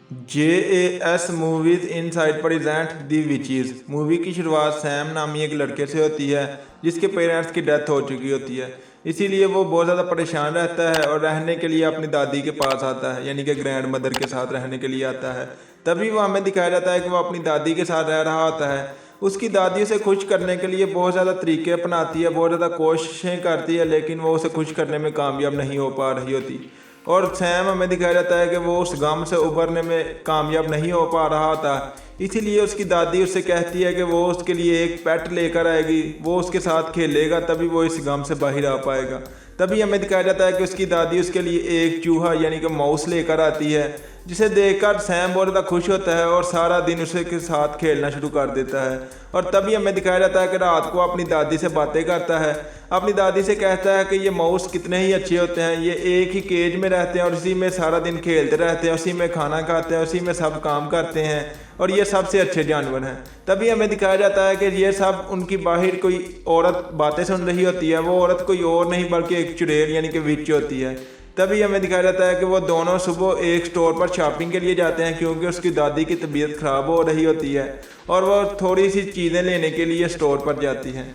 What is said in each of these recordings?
JAS movies inside present दी विचीज। Movie की शुरुआत Sam नामी एक लड़के से होती है जिसके पेरेंट्स की डेथ हो चुकी होती है। इसीलिए वो बहुत ज़्यादा परेशान रहता है और रहने के लिए अपनी दादी के पास आता है, यानी कि ग्रैंड मदर के साथ रहने के लिए आता है। तभी वो हमें दिखाया जाता है कि वो अपनी दादी के साथ रह रहा होता है। उसकी दादी उसे खुश करने के लिए बहुत ज़्यादा तरीके अपनाती है, बहुत ज़्यादा कोशिशें करती है, लेकिन वो उसे खुश करने में कामयाब नहीं हो पा रही होती। और सैम हमें दिखाया जाता है कि वो उस गम से उभरने में कामयाब नहीं हो पा रहा था। इसीलिए उसकी दादी उससे कहती है कि वो उसके लिए एक पेट लेकर आएगी, वो उसके साथ खेलेगा, तभी वो इस गम से बाहर आ पाएगा। तभी हमें दिखाया जाता है कि उसकी दादी उसके लिए एक चूहा यानी कि माउस लेकर आती है, जिसे देखकर सैम बहुत ज़्यादा खुश होता है और सारा दिन उसे के साथ खेलना शुरू कर देता है। और तभी हमें दिखाया जाता है कि रात को अपनी दादी से बातें करता है, अपनी दादी से कहता है कि ये माउस कितने ही अच्छे होते हैं, ये एक ही केज में रहते हैं और उसी में सारा दिन खेलते रहते हैं, उसी में खाना खाते हैं, उसी में सब काम करते हैं और ये सबसे अच्छे जानवर हैं। तभी हमें दिखाया जाता है कि ये सब उनकी बाहर कोई औरत बातें सुन रही होती है। वो औरत कोई और नहीं बल्कि एक चुड़ैल यानी कि विच होती है। तभी हमें दिखाया जाता है कि वो दोनों सुबह एक स्टोर पर शॉपिंग के लिए जाते हैं, क्योंकि उसकी दादी की तबीयत ख़राब हो रही होती है और वो थोड़ी सी चीज़ें लेने के लिए स्टोर पर जाती हैं।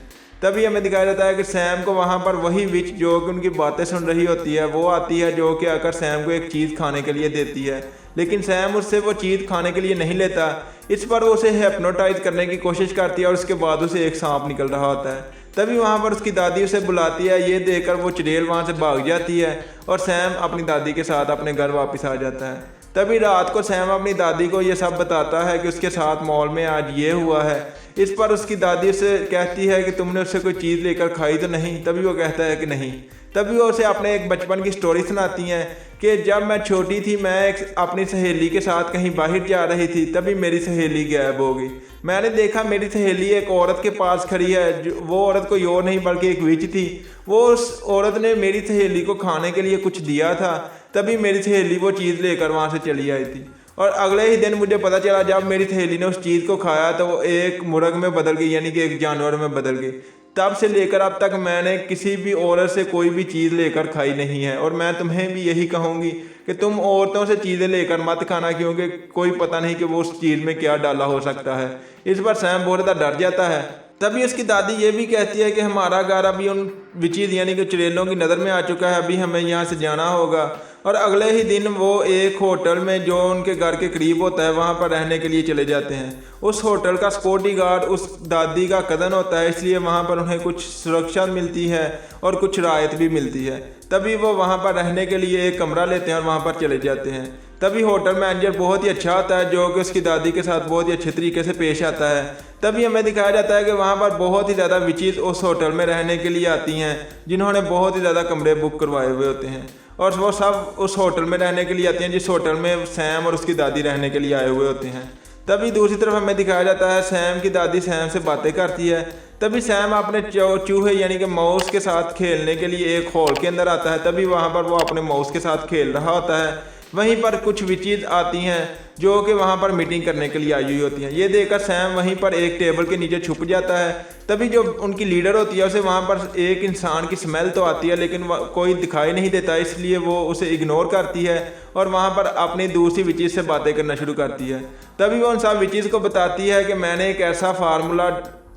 तभी हमें दिखाया जाता है कि सैम को वहाँ पर वही विच जो कि उनकी बातें सुन रही होती है वो आती है, जो कि आकर सैम को एक चीज़ खाने के लिए देती है। लेकिन सैम उससे वो चीज़ खाने के लिए नहीं लेता। इस पर वो उसे हिप्नोटाइज करने की कोशिश करती है और उसके बाद उसे एक सांप निकल रहा होता है। तभी वहाँ पर उसकी दादी उसे बुलाती है। ये देखकर वो चुड़ैल वहाँ से भाग जाती है और सैम अपनी दादी के साथ अपने घर वापस आ जाता है। तभी रात को सैम अपनी दादी को ये सब बताता है कि उसके साथ मॉल में आज ये हुआ है। इस पर उसकी दादी उसे कहती है कि तुमने उससे कोई चीज़ लेकर खाई तो नहीं। तभी वो कहता है कि नहीं। तभी वो उसे अपने एक बचपन की स्टोरी सुनाती हैं कि जब मैं छोटी थी, मैं एक अपनी सहेली के साथ कहीं बाहर जा रही थी, तभी मेरी सहेली गायब हो गई। मैंने देखा मेरी सहेली एक औरत के पास खड़ी है, वो औरत कोई और नहीं बल्कि एक विच थी। वो उस औरत ने मेरी सहेली को खाने के लिए कुछ दिया था, तभी मेरी सहेली वो चीज़ लेकर वहाँ से चली आई थी। और अगले ही दिन मुझे पता चला जब मेरी सहेली ने उस चीज़ को खाया तो वो एक मुर्ग में बदल गई, यानी कि एक जानवर में बदल गई। तब से लेकर अब तक मैंने किसी भी औरत से कोई भी चीज़ लेकर खाई नहीं है। और मैं तुम्हें भी यही कहूँगी कि तुम औरतों से चीज़ें लेकर मत खाना, क्योंकि कोई पता नहीं कि वो उस चीज़ में क्या डाला हो सकता है। इस पर सैम बहुत ज़्यादा डर जाता है। तभी उसकी दादी ये भी कहती है कि हमारा घर अभी उन विचीज़ यानी कि चुड़ैलों की नज़र में आ चुका है, अभी हमें यहाँ से जाना होगा। और अगले ही दिन वो एक होटल में जो उनके घर के करीब होता है वहाँ पर रहने के लिए चले जाते हैं। उस होटल का सिक्योरिटी गार्ड उस दादी का कज़न होता है, इसलिए वहाँ पर उन्हें कुछ सुरक्षा मिलती है और कुछ राहत भी मिलती है। तभी वो वहाँ पर रहने के लिए एक कमरा लेते हैं और वहाँ पर चले जाते हैं। तभी होटल मैनेजर बहुत ही अच्छा होता है, जो कि उसकी दादी के साथ बहुत ही अच्छे तरीके से पेश आता है। तभी हमें दिखाया जाता है कि वहाँ पर बहुत ही ज़्यादा विचीज़ उस होटल में रहने के लिए आती हैं, जिन्होंने बहुत ही ज़्यादा कमरे बुक करवाए हुए होते हैं। और वो सब उस होटल में रहने के लिए आती हैं जिस होटल में सैम और उसकी दादी रहने के लिए आए हुए होते हैं। तभी दूसरी तरफ हमें दिखाया जाता है सैम की दादी सैम से बातें करती है। तभी सैम अपने चूहे यानी कि माउस के साथ खेलने के लिए एक हॉल के अंदर आता है। तभी वहाँ पर वो अपने माउस के साथ खेल रहा होता है। वहीं पर कुछ विचीज़ आती हैं जो कि वहाँ पर मीटिंग करने के लिए आई हुई होती हैं। ये देखकर सैम वहीं पर एक टेबल के नीचे छुप जाता है। तभी जो उनकी लीडर होती है उसे वहाँ पर एक इंसान की स्मेल तो आती है, लेकिन कोई दिखाई नहीं देता, इसलिए वो उसे इग्नोर करती है और वहाँ पर अपनी दूसरी विचीज़ से बातें करना शुरू करती है। तभी वो उन सब विचीज़ को बताती है कि मैंने एक ऐसा फार्मूला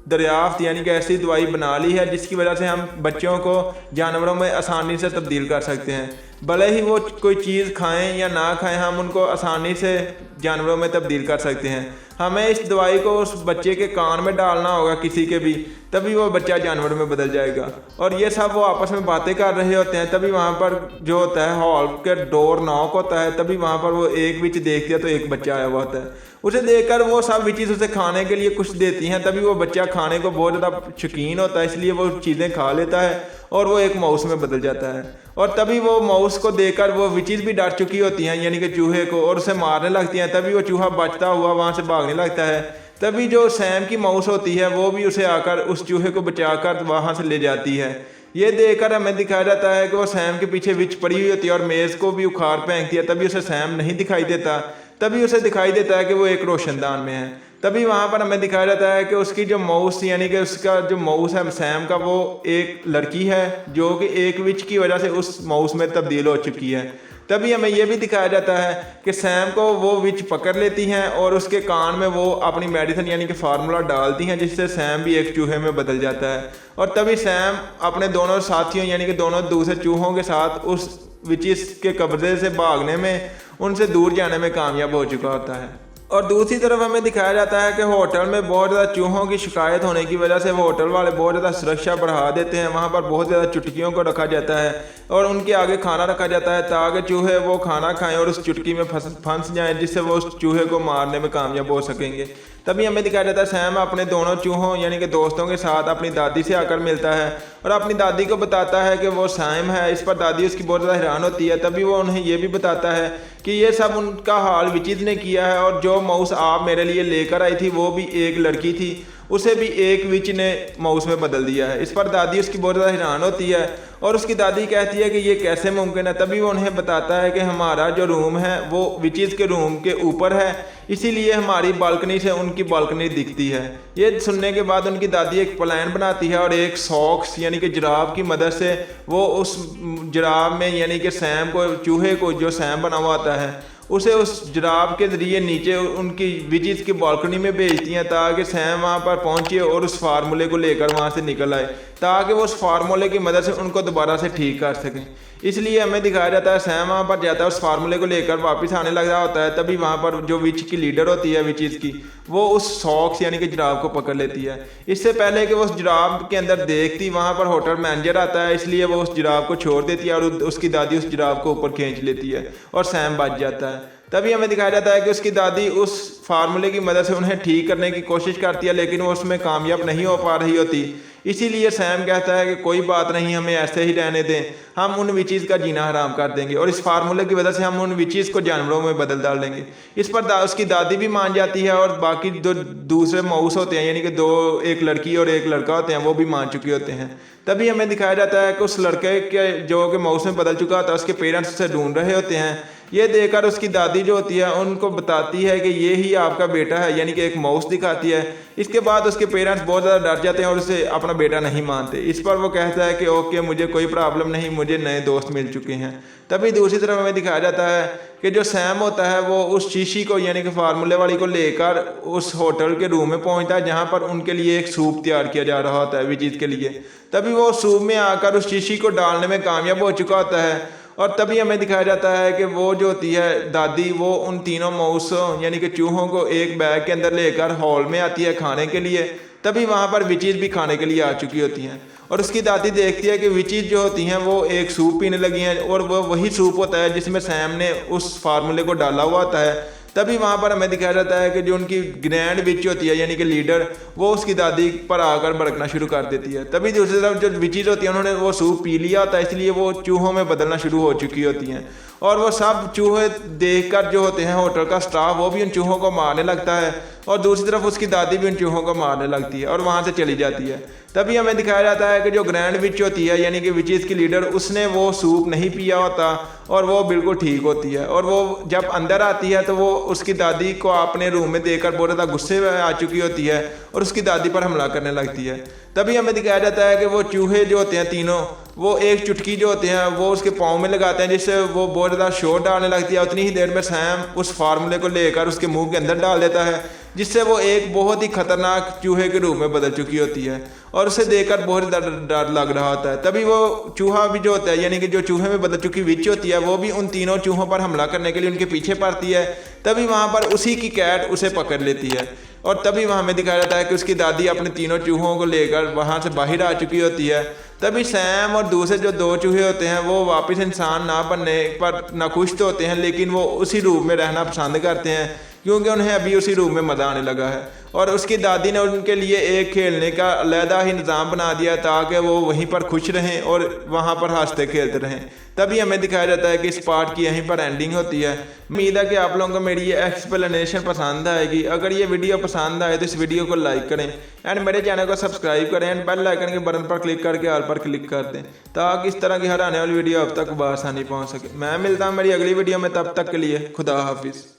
दरियाफ्त यानी कि ऐसी दवाई बना ली है जिसकी वजह से हम बच्चों को जानवरों में आसानी से तब्दील कर सकते हैं। भले ही वो कोई चीज़ खाएं या ना खाएं, हम उनको आसानी से जानवरों में तब्दील कर सकते हैं। हमें इस दवाई को उस बच्चे के कान में डालना होगा किसी के भी, तभी वो बच्चा जानवर में बदल जाएगा। और ये सब वो आपस में बातें कर रहे होते हैं। तभी वहाँ पर जो होता है हॉल के डोर नॉक होता है। तभी वहाँ पर वो एक विच देख दिया तो एक बच्चा आया हुआ होता है। उसे देखकर वो सब विचीज़ उसे खाने के लिए कुछ देती हैं। तभी वो बच्चा खाने को बहुत ज़्यादा शौकीन होता है, इसलिए वो चीज़ें खा लेता है और वो एक माउस में बदल जाता है। और तभी वो माउस को देखकर वो विचीज़ भी डर चुकी होती हैं यानी कि चूहे को, और उसे मारने लगती हैं। तभी वो चूहा बचता हुआ वहाँ से भागने लगता है। तभी जो सैम की माउस होती है वो भी उसे आकर उस चूहे को बचाकर वहाँ से ले जाती है। ये देखकर हमें दिखाया जाता है कि वो सैम के पीछे विच पड़ी हुई होती है और मेज़ को भी उखाड़ फेंकती है। तभी उसे सैम नहीं दिखाई देता। तभी उसे दिखाई देता है कि वो एक रोशनदान में है। तभी वहाँ पर हमें दिखाया जाता है कि उसकी जो माउस यानी कि उसका जो माउस है सैम का, वो एक लड़की है जो कि एक विच की वजह से उस माउस में तब्दील हो चुकी है। तभी हमें यह भी दिखाया जाता है कि सैम को वो विच पकड़ लेती हैं और उसके कान में वो अपनी मेडिसिन यानी कि फार्मूला डालती हैं, जिससे सैम भी एक चूहे में बदल जाता है। और तभी सैम अपने दोनों साथियों यानी कि दोनों दूसरे चूहों के साथ उस विचिस के कब्जे से भागने में, उनसे दूर जाने में कामयाब हो चुका होता है। और दूसरी तरफ हमें दिखाया जाता है कि होटल में बहुत ज़्यादा चूहों की शिकायत होने की वजह से होटल वाले बहुत ज़्यादा सुरक्षा बढ़ा देते हैं। वहाँ पर बहुत ज़्यादा चुटकियों को रखा जाता है और उनके आगे खाना रखा जाता है ताकि चूहे वो खाना खाएं और उस चुटकी में फंस जाएं, जिससे वो उस चूहे को मारने में कामयाब हो सकेंगे। तभी हमें दिखाया जाता है सैम अपने दोनों चूहों यानी कि दोस्तों के साथ अपनी दादी से आकर मिलता है और अपनी दादी को बताता है कि वो सैम है। इस पर दादी उसकी बहुत ज़्यादा हैरान होती है। तभी वो उन्हें ये भी बताता है कि ये सब उनका हाल विचित ने किया है और जो माउस आप मेरे लिए लेकर आई थी वो भी एक लड़की थी, उसे भी एक विच ने माउस में बदल दिया है। इस पर दादी उसकी बहुत ज़्यादा हैरान होती है और उसकी दादी कहती है कि ये कैसे मुमकिन है। तभी वो उन्हें बताता है कि हमारा जो रूम है वो विचिज के रूम के ऊपर है, इसीलिए हमारी बालकनी से उनकी बालकनी दिखती है। ये सुनने के बाद उनकी दादी एक प्लान बनाती है और एक सॉक्स यानी कि जुराब की मदद से वो उस जुराब में यानी कि सैम को, चूहे को जो सैम बना हुआ आता है, उसे उस जुराब के ज़रिए नीचे उनकी विचिज की बालकनी में भेजती हैं ताकि सैम वहाँ पर पहुँचे और उस फार्मूले को लेकर वहाँ से निकल आए, ताकि वो उस फार्मूले की मदद से उनको दोबारा से ठीक कर सकें। इसलिए हमें दिखाया जाता है सैम वहाँ पर जाता है, उस फार्मूले को लेकर वापस आने लग रहा होता है। तभी वहाँ पर जो विच की लीडर होती है विचिज की, वो उस सॉक्स यानी कि जुराब को पकड़ लेती है। इससे पहले कि वो उस जुराब के अंदर देखती, वहाँ पर होटल मैनेजर आता है, इसलिए वो उस जुराब को छोड़ देती है और उसकी दादी उस जुराब को ऊपर खींच लेती है और सैम बच जाता है। तभी हमें दिखाया जाता है कि उसकी दादी उस फार्मूले की मदद से उन्हें ठीक करने की कोशिश करती है, लेकिन वो उसमें कामयाब नहीं हो पा रही होती। इसीलिए सैम कहता है कि कोई बात नहीं, हमें ऐसे ही रहने दें, हम उन विचीज़ का जीना हराम कर देंगे और इस फार्मूले की वजह से हम उन विचीज़ को जानवरों में बदल डाल देंगे। इस पर उसकी दादी भी मान जाती है और बाकी जो दूसरे माउस होते हैं यानी कि दो, एक लड़की और एक लड़का होते हैं, वो भी मान चुके होते हैं। तभी हमें दिखाया जाता है कि उस लड़के के जो कि माउस में बदल चुका होता है, उसके पेरेंट्स उसे ढूंढ रहे होते हैं। ये देखकर उसकी दादी जो होती है उनको बताती है कि ये ही आपका बेटा है, यानी कि एक माउस दिखाती है। इसके बाद उसके पेरेंट्स बहुत ज़्यादा डर जाते हैं और उसे अपना बेटा नहीं मानते। इस पर वो कहता है कि ओके, मुझे कोई प्रॉब्लम नहीं, मुझे नए दोस्त मिल चुके हैं। तभी दूसरी तरफ हमें दिखाया जाता है कि जो सैम होता है वो उस शीशी को यानी कि फार्मूले वाली को लेकर उस होटल के रूम में पहुंचता है, जहां पर उनके लिए एक सूप तैयार किया जा रहा होता है विजीत के लिए। तभी वो सूप में आकर उस शीशी को डालने में कामयाब हो चुका होता है और तभी हमें दिखाया जाता है कि वो जो होती है दादी, वो उन तीनों माउसों यानी कि चूहों को एक बैग के अंदर लेकर हॉल में आती है खाने के लिए। तभी वहाँ पर विचीज़ भी खाने के लिए आ चुकी होती हैं और उसकी दादी देखती है कि विचीज़ जो होती हैं वो एक सूप पीने लगी हैं और वो वही सूप होता है जिसमें सैम ने उस फार्मूले को डाला हुआ होता है। तभी वहाँ पर हमें दिखाया जाता है कि जो उनकी ग्रैंड विच होती है यानी कि लीडर, वो उसकी दादी पर आकर भड़कना शुरू कर देती है। तभी दूसरी तरफ जो विचीज़ होती है उन्होंने वो सूप पी लिया होता है, इसलिए वो चूहों में बदलना शुरू हो चुकी होती हैं और वो सब चूहे देखकर जो होते हैं होटल का स्टाफ, वो भी उन चूहों को मारने लगता है और दूसरी तरफ उसकी दादी भी उन चूहों को मारने लगती है और वहाँ से चली जाती है। तभी हमें दिखाया जाता है कि जो ग्रैंड विच होती है यानी कि विचीज़ की लीडर, उसने वो सूप नहीं पिया होता और वो बिल्कुल ठीक होती है और वो जब अंदर आती है तो वो उसकी दादी को अपने रूम में देखकर बहुत ज़्यादा गुस्से में आ चुकी होती है और उसकी दादी पर हमला करने लगती है। तभी हमें दिखाया जाता है कि वो चूहे जो होते हैं तीनों, वो एक चुटकी जो होते हैं वो उसके पाँव में लगाते हैं, जिससे वो बहुत ज़्यादा शोर डालने लगती है। उतनी ही देर में सैम उस फार्मूले को लेकर उसके मुंह के अंदर डाल देता है, जिससे वो एक बहुत ही खतरनाक चूहे के रूप में बदल चुकी होती है और उसे देखकर बहुत डर लग रहा होता है। तभी वो चूहा भी जो होता है यानी कि जो चूहे में बदल चुकी विच होती है, वो भी उन तीनों चूहों पर हमला करने के लिए उनके पीछे पड़ती है। तभी वहाँ पर उसी की कैट उसे पकड़ लेती है और तभी वहाँ हमें दिखाया जाता है कि उसकी दादी अपने तीनों चूहों को लेकर वहाँ से बाहर आ चुकी होती है। तभी सैम और दूसरे जो दो चूहे होते हैं वो वापस इंसान ना बनने पर नाखुश तो होते हैं, लेकिन वो उसी रूप में रहना पसंद करते हैं क्योंकि उन्हें अभी उसी रूम में मज़ा आने लगा है। और उसकी दादी ने उनके लिए एक खेलने का अलहदा ही निज़ाम बना दिया ताकि वो वहीं पर खुश रहें और वहाँ पर हंसते खेलते रहें। तभी हमें दिखाया जाता है कि इस पार्ट की यहीं पर एंडिंग होती है। उम्मीद है कि आप लोगों को मेरी ये एक्सप्लेनेशन पसंद आएगी। अगर ये वीडियो पसंद आए तो इस वीडियो को लाइक करें एंड मेरे चैनल को सब्सक्राइब करें एंड बेल आइकन के बटन पर क्लिक करके ऑल पर क्लिक कर दें ताकि इस तरह की हर आने वाली वीडियो अब तक बआसानी पहुँच सके। मैं मिलता हूँ मेरी अगली वीडियो में, तब तक के लिए खुदा हाफिज़।